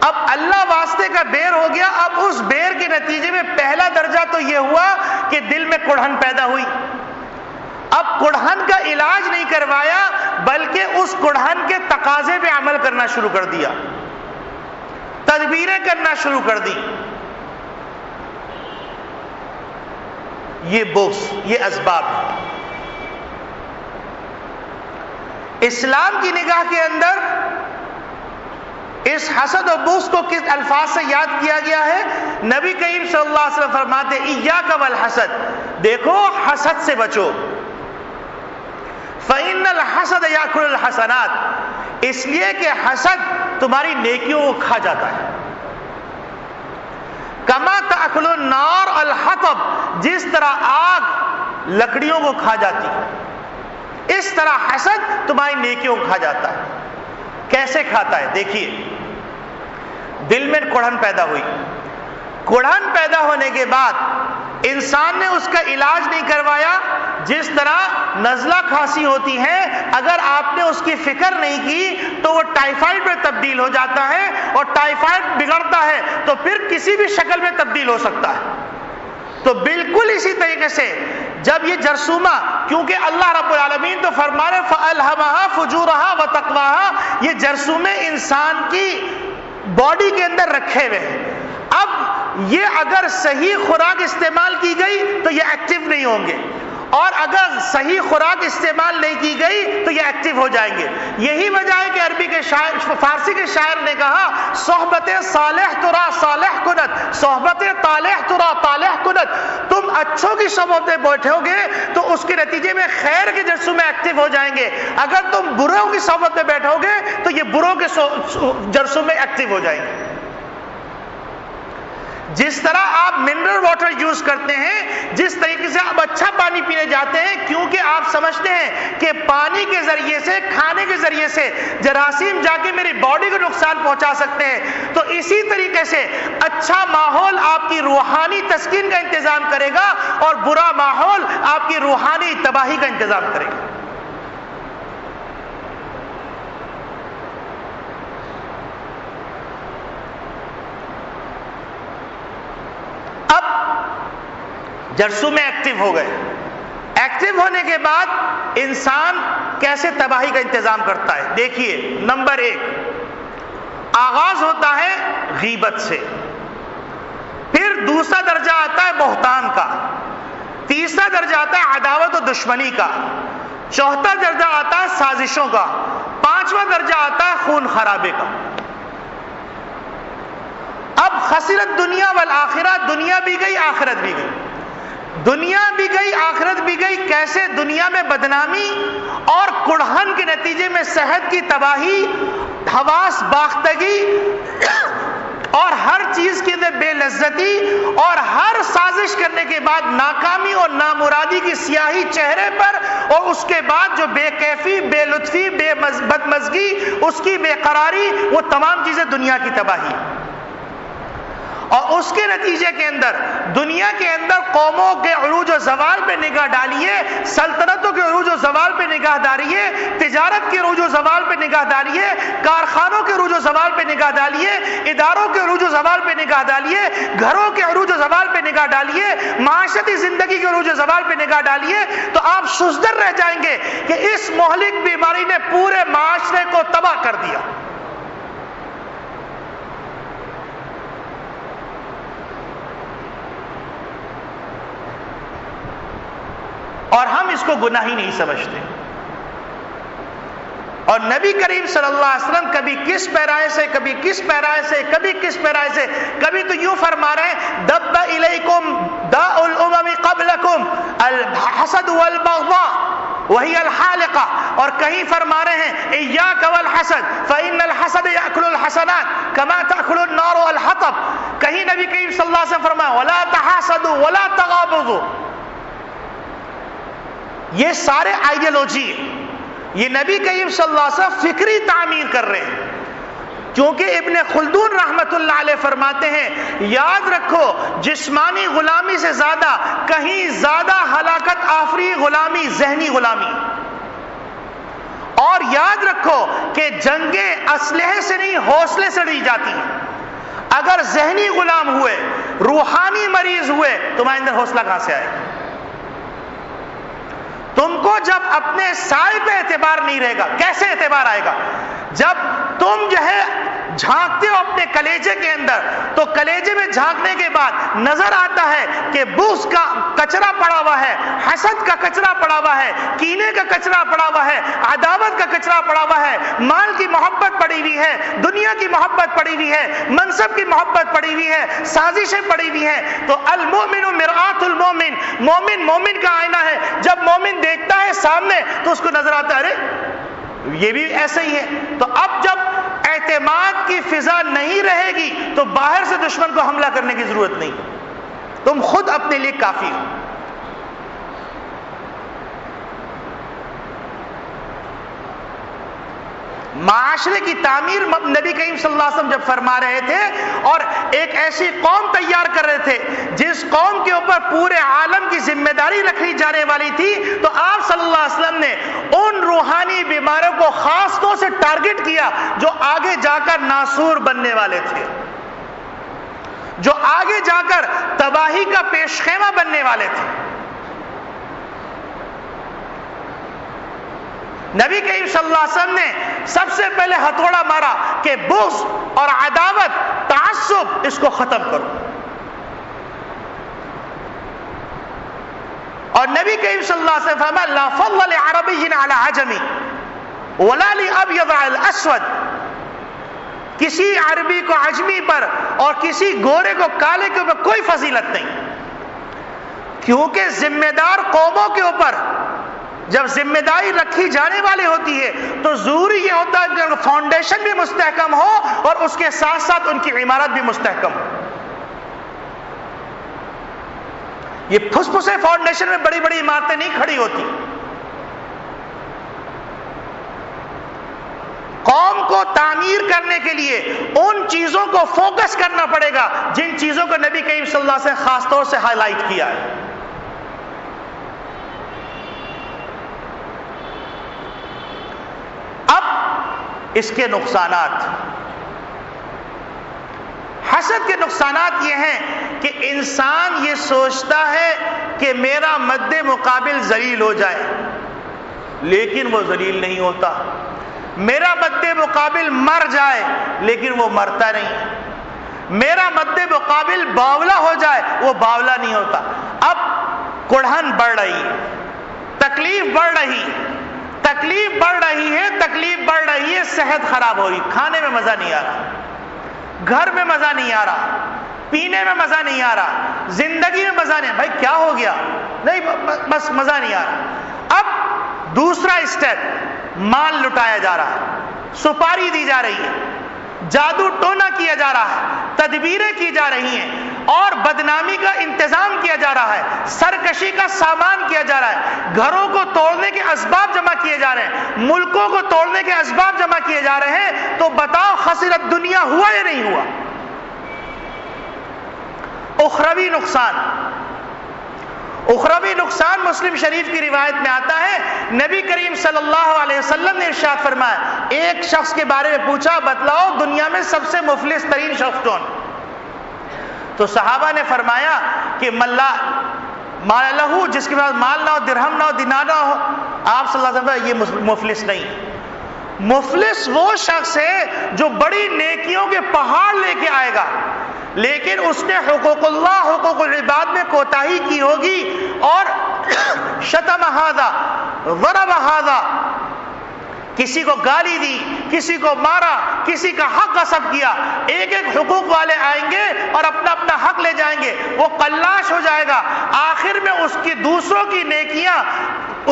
A: اب اللہ واسطے کا بیر ہو گیا، اب اس بیر کے نتیجے میں پہلا درجہ تو یہ ہوا کہ دل میں کڑھن پیدا ہوئی، اب کڑھن کا علاج نہیں کروایا بلکہ اس کڑھن کے تقاضے پہ عمل کرنا شروع کر دیا، تدبیریں کرنا شروع کر دی۔ یہ بغض، یہ اسباب ہے۔ اسلام کی نگاہ کے اندر اس حسد و بغض کو کس الفاظ سے یاد کیا گیا ہے؟ نبی کریم صلی اللہ علیہ وسلم فرماتے ایاک والحسد، دیکھو حسد سے بچو، فإن الحسد یأکل الحسنات، اس لیے کہ حسد تمہاری نیکیوں کو کھا جاتا ہے، کما تأکل النار الحطب، جس طرح آگ لکڑیوں کو کھا جاتی ہے اس طرح حسد تمہاری نیکیوں کو کھا جاتا ہے۔ کیسے کھاتا ہے؟ دیکھیے، دل میں کڑھن پیدا ہوئی، کڑھن پیدا ہونے کے بعد انسان نے اس کا علاج نہیں کروایا، جس طرح نزلہ کھانسی ہوتی ہے اگر آپ نے اس کی فکر نہیں کی تو وہ ٹائیفائڈ میں تبدیل ہو جاتا ہے، اور ٹائیفائڈ بگڑتا ہے تو پھر کسی بھی شکل میں تبدیل ہو سکتا ہے۔ تو بالکل اسی طریقے سے جب یہ جرثومہ، کیونکہ اللہ رب العالمین تو فرما رہے فَأَلْهَمَهَا فُجُورَهَا وَتَقْوَاهَا، یہ جرثومے انسان کی باڈی کے اندر رکھے ہوئے ہیں، اب یہ اگر صحیح خوراک استعمال کی گئی تو یہ ایکٹیو نہیں ہوں گے، اور اگر صحیح خوراک استعمال نہیں کی گئی تو یہ ایکٹیو ہو جائیں گے۔ یہی وجہ ہے کہ عربی کے شاعر، فارسی کے شاعر نے کہا صحبت صالح ترا صالح کنت، صحبت طالح ترا طالح کنت، تم اچھوں کی صحبت میں بیٹھو گے تو اس کے نتیجے میں خیر کے جرثومے ایکٹیو ہو جائیں گے، اگر تم بروں کی صحبت میں بیٹھو گے تو یہ بروں کے جرثومے ایکٹیو ہو جائیں گے۔ جس طرح آپ منرل واٹر یوز کرتے ہیں، جس طریقے سے آپ اچھا پانی پینے جاتے ہیں کیونکہ آپ سمجھتے ہیں کہ پانی کے ذریعے سے، کھانے کے ذریعے سے جراثیم جا کے میری باڈی کو نقصان پہنچا سکتے ہیں، تو اسی طریقے سے اچھا ماحول آپ کی روحانی تسکین کا انتظام کرے گا اور برا ماحول آپ کی روحانی تباہی کا انتظام کرے گا۔ اب جرثومے ایکٹیو ہو گئے، ایکٹیو ہونے کے بعد انسان کیسے تباہی کا انتظام کرتا ہے؟ دیکھیے، نمبر 1 آغاز ہوتا ہے غیبت سے، پھر دوسرا درجہ آتا ہے بہتان کا، تیسرا درجہ آتا ہے عداوت و دشمنی کا، چوتھا درجہ آتا ہے سازشوں کا، پانچواں درجہ آتا ہے خون خرابے کا۔ اب خسرت دنیا والآخرہ، دنیا بھی گئی آخرت بھی گئی، دنیا بھی گئی آخرت بھی گئی۔ کیسے؟ دنیا میں بدنامی اور کڑھن کے نتیجے میں صحت کی تباہی، حواس باختگی، اور ہر چیز کے اندر بے لذتی، اور ہر سازش کرنے کے بعد ناکامی اور نامرادی کی سیاہی چہرے پر، اور اس کے بعد جو بے کیفی، بے لطفی، بدمزگی، اس کی بے قراری، وہ تمام چیزیں دنیا کی تباہی۔ اور اس کے نتیجے کے اندر دنیا کے اندر قوموں کے عروج و زوال پہ نگاہ ڈالیے، سلطنتوں کے عروج و زوال پہ نگاہ ڈالیے، تجارت کے عروج و زوال پہ نگاہ ڈالیے، کارخانوں کے عروج و زوال پہ نگاہ ڈالیے، اداروں کے عروج و زوال پہ نگاہ ڈالیے، گھروں کے عروج و زوال پہ نگاہ ڈالیے، معاشرتی زندگی کے عروج و زوال پہ نگاہ ڈالیے، تو آپ شزدر رہ جائیں گے کہ اس مہلک بیماری نے پورے معاشرے کو تباہ کر دیا۔ اور ہم اس کو گناہ ہی نہیں سمجھتے۔ اور نبی کریم صلی اللہ علیہ وسلم کبھی کس پیرائے سے، کبھی کس پیرائے سے، کبھی کس پیرائے سے، کبھی تو یوں فرما رہے ہیں دب الیکم داء الامم قبلکم الحسد والبغضاء وہی الحالقہ، اور کہیں فرما رہے ہیں ایاک والحسد فإن الحسد یأکل الحسنات کما تأکل النار الحطب، کہیں کہیں نبی کریم صلی اللہ علیہ وسلم فرمایا وَلَا تَحَاسَدُوا وَلَا تَغَابُضُوا. یہ سارے آئیڈیالوجی ہے، یہ نبی کریم صلی اللہ علیہ وسلم فکری تعمیر کر رہے ہیں. کیونکہ ابن خلدون رحمت اللہ علیہ فرماتے ہیں یاد رکھو جسمانی غلامی سے زیادہ کہیں زیادہ ہلاکت آفری غلامی ذہنی غلامی. اور یاد رکھو کہ جنگیں اسلحے سے نہیں حوصلے سے لڑی جاتی ہیں. اگر ذہنی غلام ہوئے، روحانی مریض ہوئے، تمہارے اندر حوصلہ کہاں سے آئے؟ تم کو جب اپنے سائے پہ اعتبار نہیں رہے گا، کیسے اعتبار آئے گا؟ جب تم جو ہے جھانکتے ہو اپنے کلیجے کے اندر، تو کلیجے میں جھانکنے کے بعد نظر آتا ہے کہ بغض کا کچرا پڑا ہوا ہے، حسد کا کچرا پڑا ہوا ہے، کینے کا کچرا پڑا ہوا ہے، عداوت کا کچرا پڑا ہوا ہے، مال کی محبت پڑی ہوئی ہے، دنیا کی محبت پڑی ہوئی ہے، منصب کی محبت پڑی ہوئی ہے، سازشیں پڑی ہوئی ہیں. تو المؤمن مرآت المؤمن، مومن مومن کا آئینہ ہے. جب مومن دیکھتا ہے سامنے تو اس کو نظر آتا ہے ارے یہ بھی ایسا ہی ہے. تو اب جب اعتماد کی فضا نہیں رہے گی تو باہر سے دشمن کو حملہ کرنے کی ضرورت نہیں، تم خود اپنے لیے کافی ہو. معاشرے کی تعمیر نبی کریم صلی اللہ علیہ وسلم جب فرما رہے تھے اور ایک ایسی قوم تیار کر رہے تھے جس قوم کے اوپر پورے عالم کی ذمہ داری رکھی جانے والی تھی، تو آپ صلی اللہ علیہ وسلم نے ان روحانی بیماروں کو خاص طور سے ٹارگٹ کیا جو آگے جا کر ناسور بننے والے تھے، جو آگے جا کر تباہی کا پیش خیمہ بننے والے تھے. نبی کریم صلی اللہ علیہ وسلم نے سب سے پہلے ہتھوڑا مارا کہ بغض اور عداوت، تعصب، اس کو ختم کرو. اور نبی کریم صلی اللہ علیہ وسلم فرمایا لا فضل لعربی علی عجمی ولا لابیض علی الاسود. کسی عربی کو عجمی پر اور کسی گورے کو کالے کے اوپر کوئی فضیلت نہیں، کیونکہ ذمہ دار قوموں کے اوپر جب ذمہ داری رکھی جانے والی ہوتی ہے تو ضروری یہ ہوتا ہے کہ ان کا فاؤنڈیشن بھی مستحکم ہو اور اس کے ساتھ ساتھ ان کی عمارت بھی مستحکم ہو. یہ پھس پھسے فاؤنڈیشن میں بڑی بڑی عمارتیں نہیں کھڑی ہوتی. قوم کو تعمیر کرنے کے لیے ان چیزوں کو فوکس کرنا پڑے گا جن چیزوں کو نبی کریم صلی اللہ علیہ وسلم خاص طور سے ہائی لائٹ کیا ہے. اب اس کے نقصانات، حسد کے نقصانات یہ ہیں کہ انسان یہ سوچتا ہے کہ میرا مد مقابل ذلیل ہو جائے، لیکن وہ ذلیل نہیں ہوتا. میرا مد مقابل مر جائے لیکن وہ مرتا نہیں. میرا مد مقابل باولا ہو جائے وہ باولا نہیں ہوتا. اب کڑھن بڑھ رہی، تکلیف بڑھ رہی، تکلیف بڑھ رہی ہے، تکلیف بڑھ رہی ہے، صحت خراب ہو رہی، کھانے میں مزہ نہیں آ رہا، گھر میں مزہ نہیں آ رہا، پینے میں مزہ نہیں آ رہا، زندگی میں مزہ نہیں. بھائی کیا ہو گیا؟ نہیں بس مزہ نہیں آ رہا. اب دوسرا اسٹیپ، مال لٹایا جا رہا ہے، سپاری دی جا رہی ہے، جادو ٹونا کیا جا رہا ہے، تدبیریں کی جا رہی ہیں اور بدنامی کا انتظام کیا جا رہا ہے، سرکشی کا سامان کیا جا رہا ہے، گھروں کو توڑنے کے اسباب جمع کیے جا رہے ہیں، ملکوں کو توڑنے کے اسباب جمع کیے جا رہے ہیں. تو بتاؤ خسرت دنیا ہوا یا نہیں ہوا؟ اخروی نقصان، اخروی نقصان مسلم شریف کی روایت میں آتا ہے، نبی کریم صلی اللہ علیہ وسلم نے ارشاد فرمایا، ایک شخص کے بارے میں پوچھا بتلاؤ دنیا میں سب سے مفلس ترین شخص کون؟ تو صحابہ نے فرمایا کہ مال لہو، جس کے پاس مال نہ ہو، درہم نہ ہو، دینار نہ ہو. آپ صلی اللہ علیہ وسلم یہ مفلس نہیں. مفلس وہ شخص ہے جو بڑی نیکیوں کے پہاڑ لے کے آئے گا لیکن اس نے حقوق اللہ، حقوق العباد میں کوتاہی کی ہوگی اور شتم ھذا ضرب ھذا، کسی کو گالی دی، کسی کو مارا، کسی کا حق غصب کیا. ایک ایک حقوق والے آئیں گے اور اپنا اپنا حق لے جائیں گے، وہ قلاش ہو جائے گا. آخر میں اس کی دوسروں کی نیکیاں،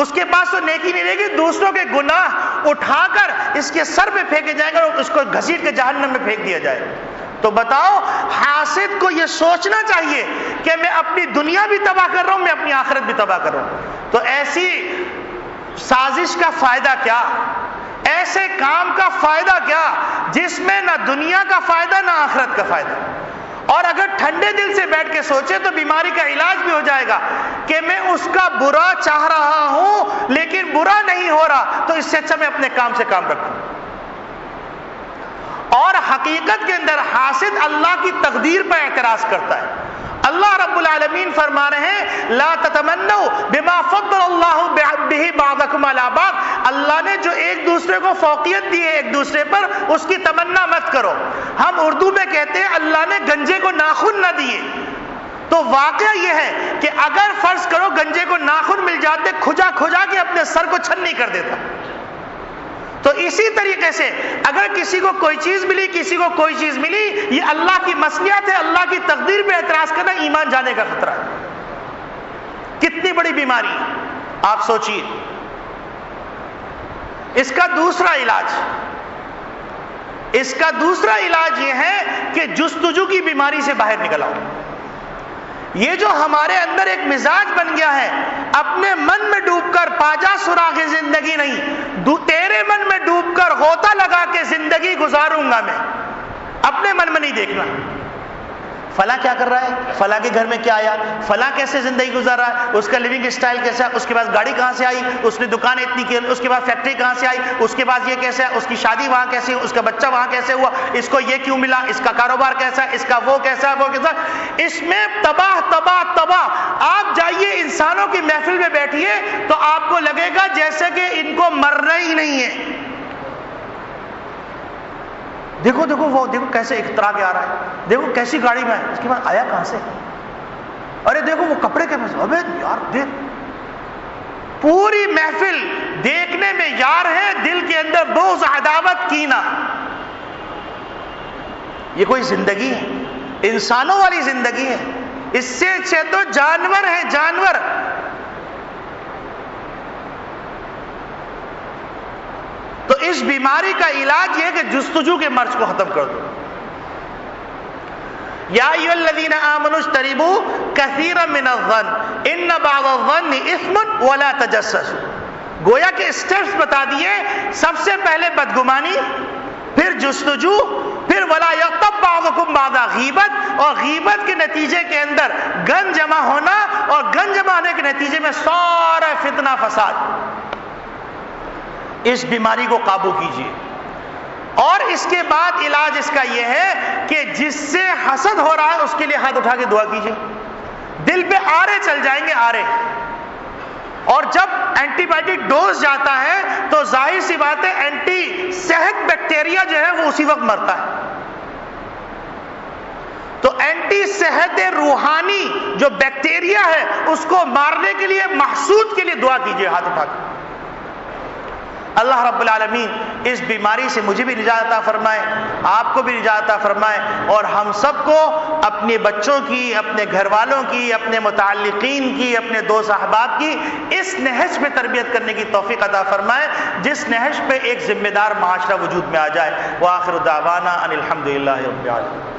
A: اس کے پاس تو نیکی نہیں رہے گی، دوسروں کے گناہ اٹھا کر اس کے سر پہ پھینکے جائیں گے اور اس کو گھسیٹ کے جہنم میں پھینک دیا جائے. تو بتاؤ حاسد کو یہ سوچنا چاہیے کہ میں اپنی دنیا بھی تباہ کر رہا ہوں، میں اپنی آخرت بھی تباہ کر رہا ہوں. تو ایسی سازش کا فائدہ کیا، ایسے کام کا فائدہ کیا جس میں نہ دنیا کا فائدہ نہ آخرت کا فائدہ. اور اگر ٹھنڈے دل سے بیٹھ کے سوچے تو بیماری کا علاج بھی ہو جائے گا کہ میں اس کا برا چاہ رہا ہوں لیکن برا نہیں ہو رہا، تو اس سے اچھا میں اپنے کام سے کام رکھوں. اور حقیقت کے اندر حاسد اللہ کی تقدیر پر اعتراض کرتا ہے. اللہ رب العالمین فرما رہے ہیں لا تتمنوا بما فضل اللہ بہ بعضکم علی بعض. اللہ نے جو ایک دوسرے کو فوقیت دی ہے ایک دوسرے پر، اس کی تمنا مت کرو. ہم اردو میں کہتے ہیں اللہ نے گنجے کو ناخن نہ دیے. تو واقعہ یہ ہے کہ اگر فرض کرو گنجے کو ناخن مل جاتے، کھجا کھجا کے اپنے سر کو چھنی کر دیتا. تو اسی طریقے سے اگر کسی کو کوئی چیز ملی، کسی کو کوئی چیز ملی، یہ اللہ کی مصلحت ہے. اللہ کی تقدیر پہ اعتراض کرنا ایمان جانے کا خطرہ ہے. کتنی بڑی بیماری آپ سوچیے. اس کا دوسرا علاج یہ ہے کہ جستجو کی بیماری سے باہر نکل آؤ. یہ جو ہمارے اندر ایک مزاج بن گیا ہے، اپنے من میں ڈوب کر پاجا سراغ زندگی نہیں، تیرے من میں ڈوب کر غوطہ لگا کے زندگی گزاروں گا میں. اپنے من میں نہیں دیکھنا فلاں کیا کر رہا ہے، فلاں کے گھر میں کیا آیا، فلاں کیسے زندگی گزار رہا ہے، اس کا لیونگ سٹائل کیسا ہے، اس کے پاس گاڑی کہاں سے آئی، اس نے دکان اتنی کی، اس کے بعد فیکٹری کہاں سے آئی، اس کے بعد یہ کیسا ہے، اس کی شادی وہاں کیسی، اس کا بچہ وہاں کیسے ہوا، اس کو یہ کیوں ملا، اس کا کاروبار کیسا ہے، اس کا وہ کیسا ہے، وہ کیسا. اس میں تباہ تباہ تباہ. آپ جائیے انسانوں کی محفل میں بیٹھیے تو آپ کو لگے گا جیسے کہ ان کو مرنا ہی نہیں ہے. دیکھو وہ دیکھو کیسے اختراع کے آ رہا ہے، دیکھو کیسی گاڑی میں ہے، اس کے بعد آیا کہاں سے، ارے دیکھو وہ کپڑے کے پاس، ابے یار دیکھ. پوری محفل دیکھنے میں یار ہے، دل کے اندر بغض عداوت کینہ. یہ کوئی زندگی ہے؟ انسانوں والی زندگی ہے. اس سے اچھے تو جانور ہیں، جانور. تو اس بیماری کا علاج یہ ہے کہ جستجو کے مرض کو ختم کر دو. یا ایھا الذین آمنوا اجتنبوا کثیرا من الظن ان بعض الظن اثم ولا تجسسوا. گویا کہ اسٹیپس بتا دیے. سب سے پہلے بدگمانی، پھر جستجو، پھر ولا یغتب بعضکم بعضا، غیبت، اور غیبت کے نتیجے کے اندر گن جمع ہونا، اور گن جمع ہونے کے نتیجے میں سارا فتنہ فساد. اس بیماری کو قابو کیجیے. اور اس کے بعد علاج اس کا یہ ہے کہ جس سے حسد ہو رہا ہے اس کے لیے ہاتھ اٹھا کے دعا کیجیے. دل پہ آرے چل جائیں گے، آرے. اور جب اینٹی بائیوٹک ڈوز جاتا ہے تو ظاہر سی بات ہے اینٹی صحت بیکٹیریا جو ہے وہ اسی وقت مرتا ہے. تو اینٹی صحت روحانی جو بیکٹیریا ہے اس کو مارنے کے لیے، محسود کے لیے دعا کیجیے ہاتھ اٹھا کے. اللہ رب العالمین اس بیماری سے مجھے بھی نجات عطا فرمائے، آپ کو بھی نجات عطا فرمائے، اور ہم سب کو اپنے بچوں کی، اپنے گھر والوں کی، اپنے متعلقین کی، اپنے دوست احباب کی اس نہج پہ تربیت کرنے کی توفیق عطا فرمائے جس نہج پہ ایک ذمہ دار معاشرہ وجود میں آ جائے. وآخر دعوانا ان الحمد للہ رب العالمین.